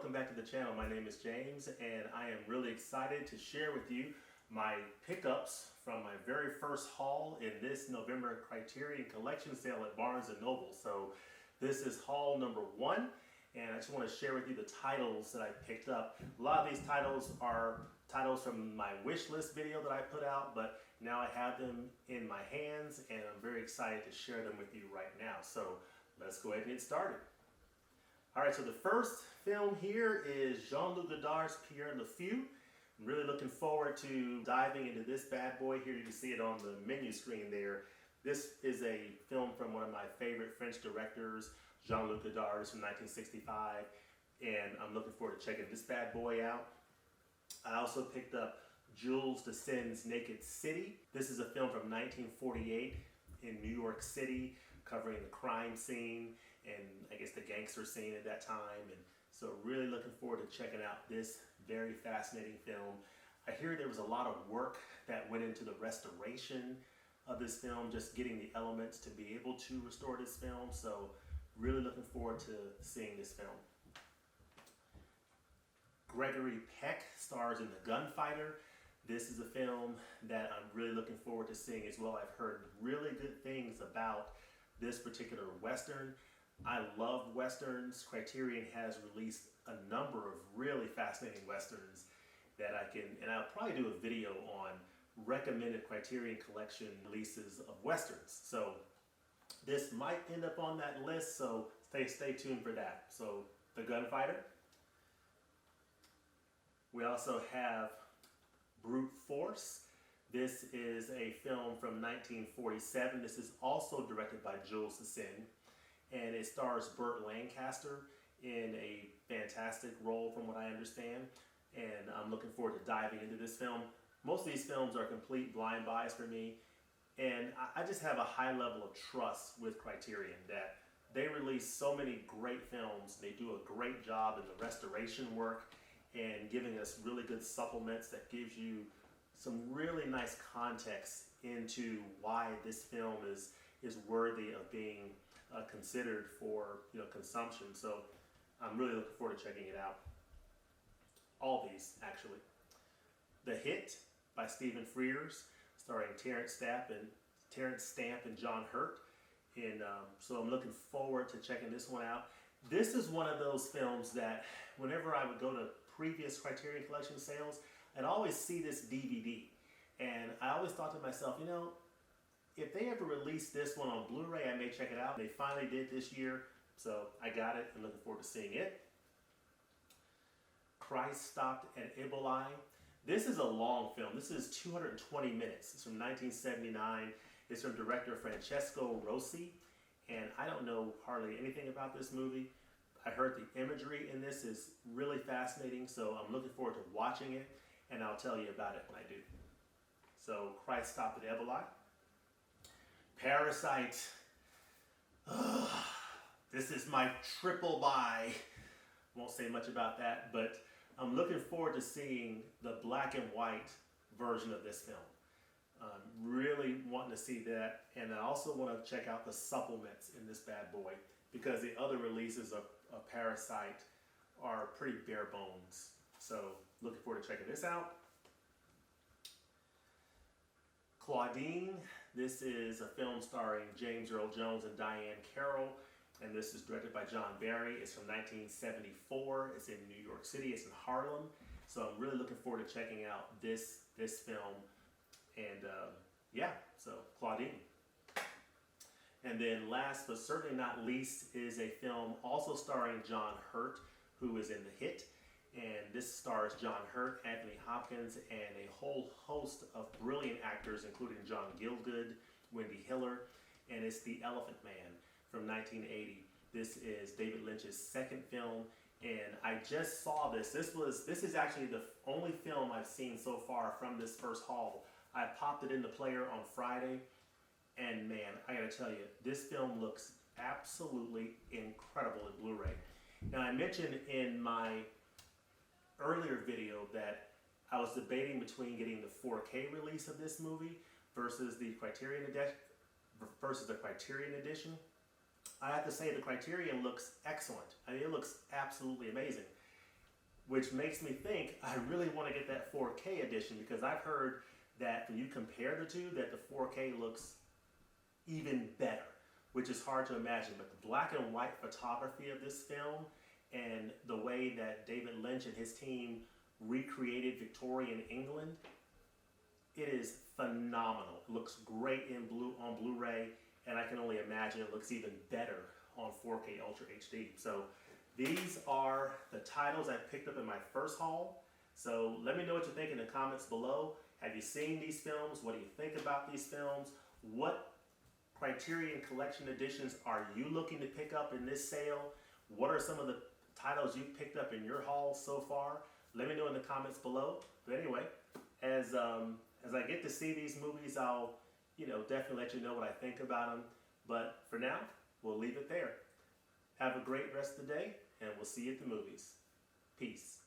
welcome back to the channel. My name is James and I am really excited to share with you my pickups from my very first haul in this November Criterion collection sale at Barnes & Noble. So this is haul number 1 and I just want to share with you the titles that I picked up. A lot of these titles are titles from my wish list video that I put out, but now I have them in my hands and I'm very excited to share them with you right now. So let's go ahead and get started. Alright, so the first film here is Jean-Luc Godard's Pierre. I'm really looking forward to diving into this bad boy here. You can see it on the menu screen there. This is a film from one of my favorite French directors, Jean-Luc Godard. It's from 1965, and I'm looking forward to checking this bad boy out. I also picked up Jules Dassin's Naked City. This is a film from 1948 in New York City, covering the crime scene and I guess the gangster scene at that time. And so really looking forward to checking out this very fascinating film. I hear there was a lot of work that went into the restoration of this film, just getting the elements to be able to restore this film. So really looking forward to seeing this film. Gregory Peck stars in The Gunfighter. This is a film that I'm really looking forward to seeing as well. I've heard really good things about this particular Western. I love Westerns. Criterion has released a number of really fascinating Westerns that I'll probably do a video on recommended Criterion Collection releases of Westerns. So this might end up on that list, so stay tuned for that. So The Gunfighter. We also have Brute Force. This is a film from 1947. This is also directed by Jules Dassin, and it stars Burt Lancaster in a fantastic role from what I understand, and I'm looking forward to diving into this film. Most of these films are complete blind buys for me, and I just have a high level of trust with Criterion that they release so many great films. They do a great job in the restoration work and giving us really good supplements that gives you some really nice context into why this film is worthy of being considered for consumption. So I'm really looking forward to checking it out. All these actually. The Hit by Stephen Frears, starring Terrence Stamp and John Hurt. And so I'm looking forward to checking this one out. This is one of those films that whenever I would go to previous Criterion Collection sales, I'd always see this DVD. And I always thought to myself, if they ever release this one on Blu-ray, I may check it out. They finally did this year, so I got it and looking forward to seeing it. Christ Stopped at Ebola. This is a long film. This is 220 minutes. It's from 1979. It's from director Francesco Rosi. And I don't know hardly anything about this movie. I heard the imagery in this is really fascinating, so I'm looking forward to watching it, and I'll tell you about it when I do. So, Christ Stopped at Ebola. Parasite. This is my triple buy. Won't say much about that, but I'm looking forward to seeing the black and white version of this film. Really wanting to see that, and I also want to check out the supplements in this bad boy because the other releases of Parasite are pretty bare bones. So looking forward to checking this out. Claudine. This is a film starring James Earl Jones and Diane Carroll, and this is directed by John Barry. It's from 1974. It's in New York City. It's in Harlem. So I'm really looking forward to checking out this film. And yeah, so Claudine. And then last but certainly not least is a film also starring John Hurt, who is in The Hit. And this stars John Hurt, Anthony Hopkins, and a whole host of brilliant actors, including John Gielgud, Wendy Hiller, and it's The Elephant Man from 1980. This is David Lynch's second film, and I just saw this. This is actually the only film I've seen so far from this first haul. I popped it in the player on Friday, and man, I gotta tell you, this film looks absolutely incredible in Blu-ray. Now, I mentioned in my earlier video that I was debating between getting the 4K release of this movie versus the Criterion edition. I have to say the Criterion looks excellent. I mean, it looks absolutely amazing. which makes me think I really want to get that 4K edition, because I've heard that when you compare the two, that the 4K looks even better, which is hard to imagine. But the black and white photography of this film and the way that David Lynch and his team recreated Victorian England, it is phenomenal. It looks great on Blu-ray, and I can only imagine it looks even better on 4K Ultra HD. So these are the titles I picked up in my first haul. So let me know what you think in the comments below. Have you seen these films? What do you think about these films? What Criterion Collection editions are you looking to pick up in this sale? What are some of the titles you picked up in your haul so far? Let me know in the comments below. But anyway, as I get to see these movies, I'll definitely let you know what I think about them. But for now, we'll leave it there. Have a great rest of the day, and we'll see you at the movies. Peace.